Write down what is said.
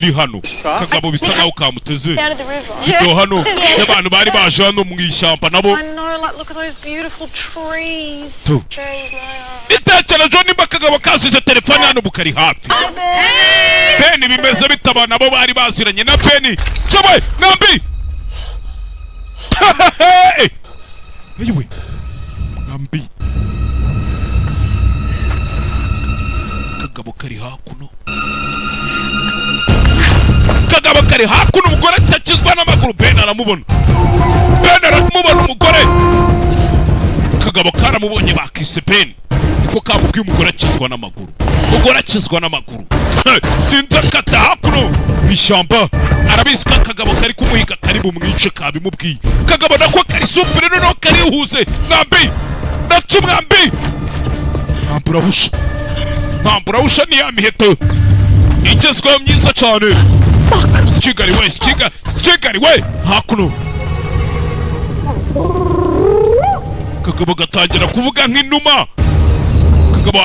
ni hano kagabo bisa nkaho kamuteze Down at the river. video hano y'abantu bari baje hano mu ishyamba nabo I know, like, look at those beautiful trees. Tu. Jeez, man. itekereje nimba kagabo kasize telefone hano bukari hafi Beni bimeze bitaba nabo bari baziranye na Beni cyawe nambi eyiwe nambi kagabo kari hakuno umugore atakizwa n'amaguru Beni aramubona umugore kagabo karamubonye bakise Beni niko kamubwiye umugore akizwa n'amaguru sinzi akata hakuno ishyamba arabizi ko kagabo kari kumuhiga kari bumwice kabimubwiye kagabo nako kari supire noneho karihuse mwambi nacyo mwambi mpamburahusha ni ya miheto igezweho myiza cyane sikigari we hakuno kagabo gatangira kuvuga nk'inuma kagabo